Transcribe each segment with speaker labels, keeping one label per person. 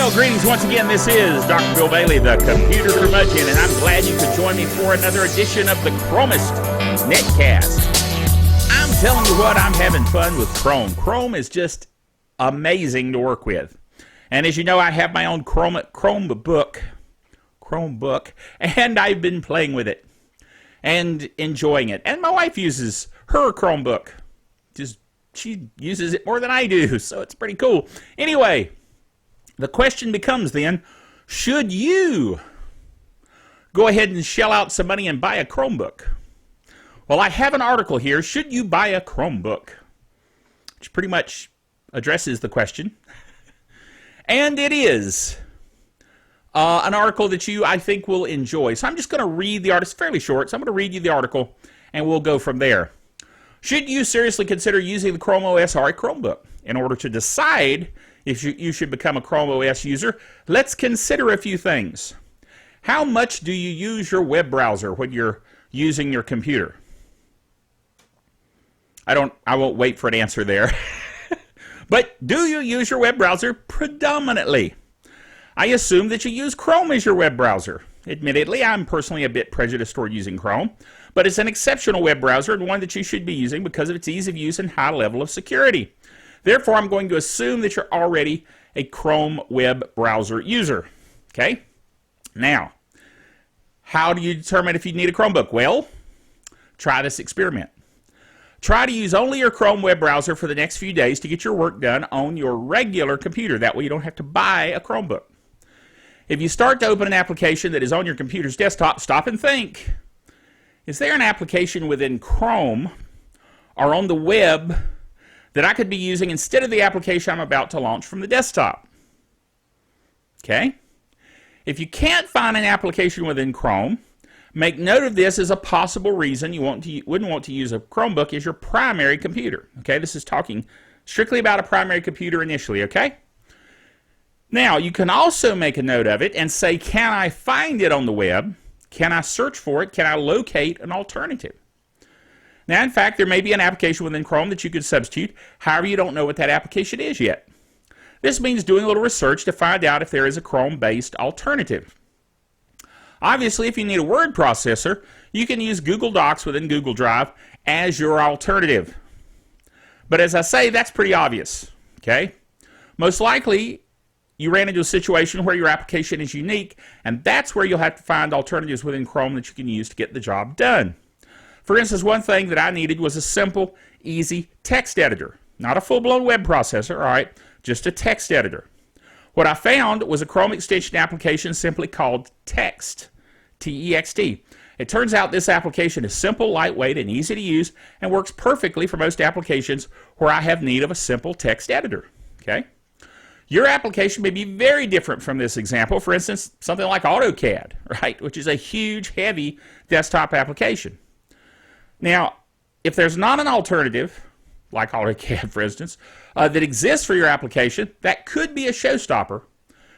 Speaker 1: Well, greetings once again. This is Dr. Bill Bailey, the computer curmudgeon, and I'm glad you could join me for another edition of the Chromest Netcast. I'm telling you what, I'm having fun with Chrome. Chrome is just amazing to work with. And as you know, I have my own Chromebook, and I've been playing with it and enjoying it. And my wife uses her Chromebook. She uses it more than I do, so it's pretty cool. Anyway, the question becomes then, should you go ahead and shell out some money and buy a Chromebook? Well, I have an article here, should you buy a Chromebook? Which pretty much addresses the question. And it is an article that you, I think, will enjoy. So I'm just going to read the article. It's fairly short, so I'm going to read you the article, and we'll go from there. Should you seriously consider using the Chrome OS or a Chromebook? In order to decide if you should become a Chrome OS user, let's consider a few things. How much do you use your web browser when you're using your computer? I won't wait for an answer there. But do you use your web browser predominantly? I assume that you use Chrome as your web browser. Admittedly, I'm personally a bit prejudiced toward using Chrome, but it's an exceptional web browser and one that you should be using because of its ease of use and high level of security. Therefore, I'm going to assume that you're already a Chrome web browser user. Okay? Now, how do you determine if you need a Chromebook? Well, try this experiment. Try to use only your Chrome web browser for the next few days to get your work done on your regular computer. That way you don't have to buy a Chromebook. If you start to open an application that is on your computer's desktop, stop and think. Is there an application within Chrome or on the web that I could be using instead of the application I'm about to launch from the desktop? Okay? If you can't find an application within Chrome, make note of this as a possible reason you wouldn't want to use a Chromebook as your primary computer. Okay? This is talking strictly about a primary computer initially, okay? Now, you can also make a note of it and say, can I find it on the web? Can I search for it? Can I locate an alternative? Now, in fact, there may be an application within Chrome that you could substitute. However, you don't know what that application is yet. This means doing a little research to find out if there is a Chrome-based alternative. Obviously, if you need a word processor, you can use Google Docs within Google Drive as your alternative. But as I say, that's pretty obvious. Okay? Most likely, you ran into a situation where your application is unique, and that's where you'll have to find alternatives within Chrome that you can use to get the job done. For instance, one thing that I needed was a simple, easy text editor. Not a full-blown web processor, all right, just a text editor. What I found was a Chrome extension application simply called Text, T-E-X-T. It turns out this application is simple, lightweight, and easy to use, and works perfectly for most applications where I have need of a simple text editor, okay? Your application may be very different from this example. For instance, something like AutoCAD, right, which is a huge, heavy desktop application. Now, if there's not an alternative, like AutoCAD, for instance, that exists for your application, that could be a showstopper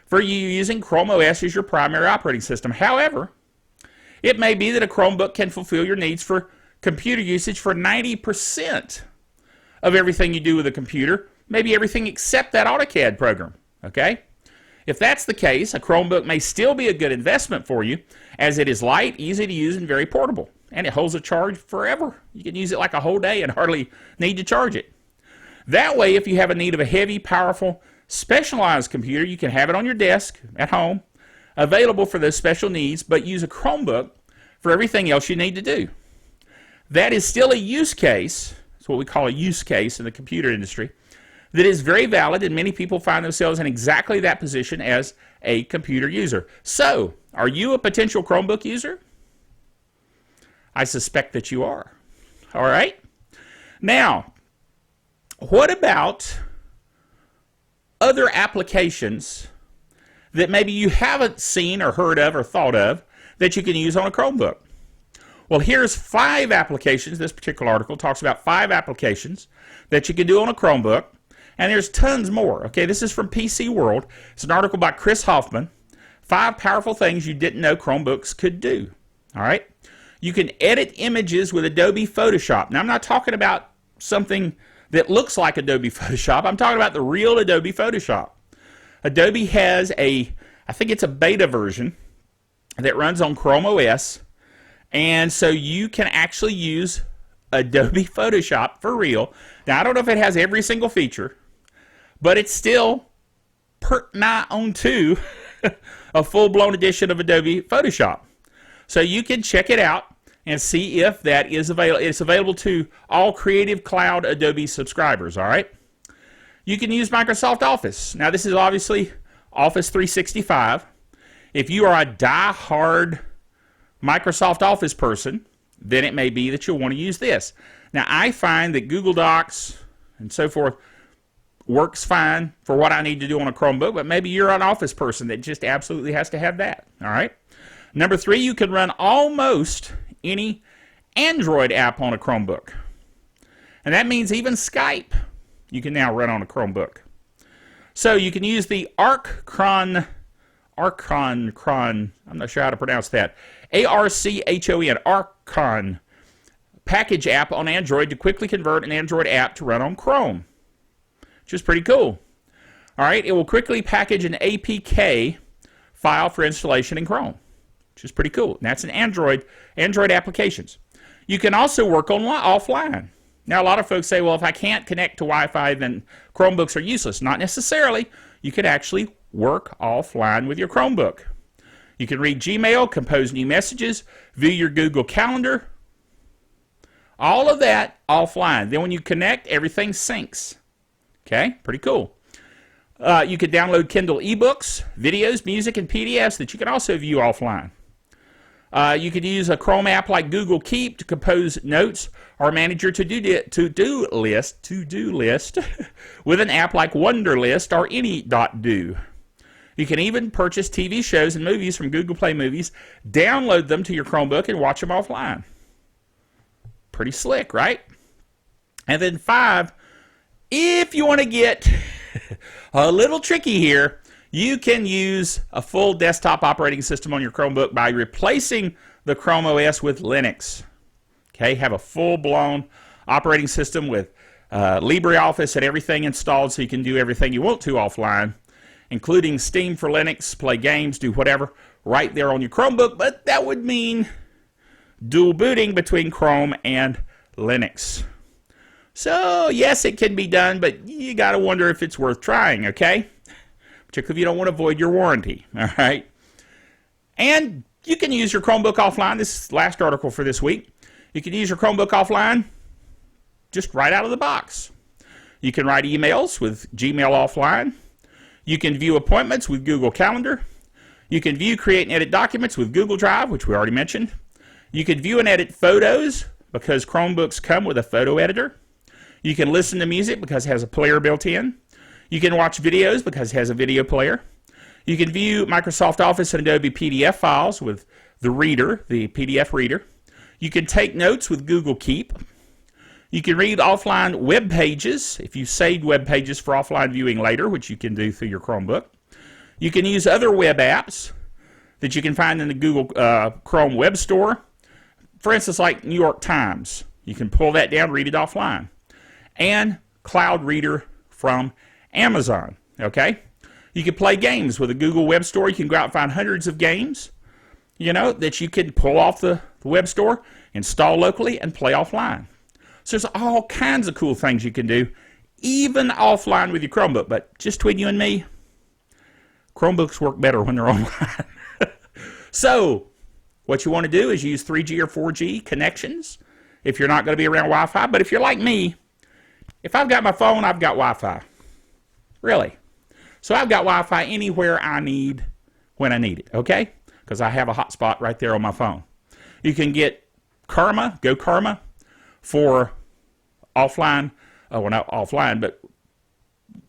Speaker 1: for you using Chrome OS as your primary operating system. However, it may be that a Chromebook can fulfill your needs for computer usage for 90% of everything you do with a computer, maybe everything except that AutoCAD program, okay? If that's the case, a Chromebook may still be a good investment for you, as it is light, easy to use, and very portable. And it holds a charge forever. You can use it like a whole day and hardly need to charge it. That way, if you have a need of a heavy, powerful, specialized computer, you can have it on your desk at home, available for those special needs, but use a Chromebook for everything else you need to do. That is still a use case. It's what we call a use case in the computer industry. That is very valid, and many people find themselves in exactly that position as a computer user. So, are you a potential Chromebook user? I suspect that you are. All right? Now, what about other applications that maybe you haven't seen or heard of or thought of that you can use on a Chromebook? Well, here's 5 applications. This particular article talks about 5 applications that you can do on a Chromebook. And there's tons more. Okay, this is from PC World. It's an article by Chris Hoffman. 5 powerful things you didn't know Chromebooks could do. All right? You can edit images with Adobe Photoshop. Now, I'm not talking about something that looks like Adobe Photoshop. I'm talking about the real Adobe Photoshop. Adobe has I think it's a beta version that runs on Chrome OS, and so you can actually use Adobe Photoshop for real. Now, I don't know if it has every single feature, but it's still nigh on to a full-blown edition of Adobe Photoshop. So you can check it out and see if that is available. It's available to all Creative Cloud Adobe subscribers, all right? You can use Microsoft Office. Now, this is obviously Office 365. If you are a die-hard Microsoft Office person, then it may be that you'll want to use this. Now, I find that Google Docs and so forth works fine for what I need to do on a Chromebook, but maybe you're an Office person that just absolutely has to have that, all right? Number 3, you can run almost any Android app on a Chromebook. And that means even Skype you can now run on a Chromebook. So you can use the Archon, I'm not sure how to pronounce that, Archon, Archon package app on Android to quickly convert an Android app to run on Chrome, which is pretty cool. All right, it will quickly package an APK file for installation in Chrome, which is pretty cool. And that's an Android applications. You can also work offline. Now, a lot of folks say, well, if I can't connect to Wi-Fi, then Chromebooks are useless. Not necessarily. You can actually work offline with your Chromebook. You can read Gmail, compose new messages, view your Google Calendar. All of that offline. Then when you connect, everything syncs. Okay, pretty cool. You can download Kindle ebooks, videos, music, and PDFs that you can also view offline. You could use a Chrome app like Google Keep to compose notes or manage your to-do list with an app like Wunderlist or Any.do. You can even purchase TV shows and movies from Google Play Movies, download them to your Chromebook, and watch them offline. Pretty slick, right? And then 5, if you want to get a little tricky here, you can use a full desktop operating system on your Chromebook by replacing the Chrome OS with Linux. Okay, have a full-blown operating system with LibreOffice and everything installed so you can do everything you want to offline, including Steam for Linux, play games, do whatever, right there on your Chromebook. But that would mean dual booting between Chrome and Linux. So, yes, it can be done, but you got to wonder if it's worth trying, okay? Particularly if you don't want to void your warranty, all right? And you can use your Chromebook offline. This is the last article for this week. You can use your Chromebook offline just right out of the box. You can write emails with Gmail offline. You can view appointments with Google Calendar. You can view, create, and edit documents with Google Drive, which we already mentioned. You can view and edit photos because Chromebooks come with a photo editor. You can listen to music because it has a player built in. You can watch videos because it has a video player. You can view Microsoft Office and Adobe PDF files with the reader, the PDF reader. You can take notes with Google Keep. You can read offline web pages if you saved web pages for offline viewing later, which you can do through your Chromebook. You can use other web apps that you can find in the Google Chrome Web Store. For instance, like New York Times. You can pull that down, read it offline. And Cloud Reader from Amazon, okay? You can play games with a Google Web Store. You can go out and find hundreds of games, that you can pull off the web store, install locally, and play offline. So there's all kinds of cool things you can do, even offline with your Chromebook. But just between you and me, Chromebooks work better when they're online. So what you want to do is use 3G or 4G connections if you're not going to be around Wi-Fi. But if you're like me, if I've got my phone, I've got Wi-Fi. Really. So I've got Wi-Fi anywhere I need when I need it, okay? Because I have a hotspot right there on my phone. You can get Go Karma, for offline, well, not offline, but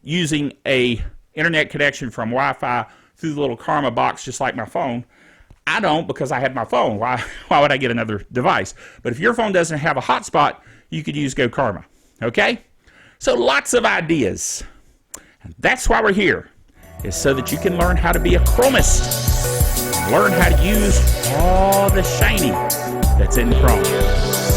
Speaker 1: using a internet connection from Wi-Fi through the little Karma box, just like my phone. I don't, because I have my phone. Why would I get another device? But if your phone doesn't have a hotspot, you could use Go Karma, okay? So lots of ideas. And that's why we're here, is so that you can learn how to be a Chromest. Learn how to use all the shiny that's in Chrome.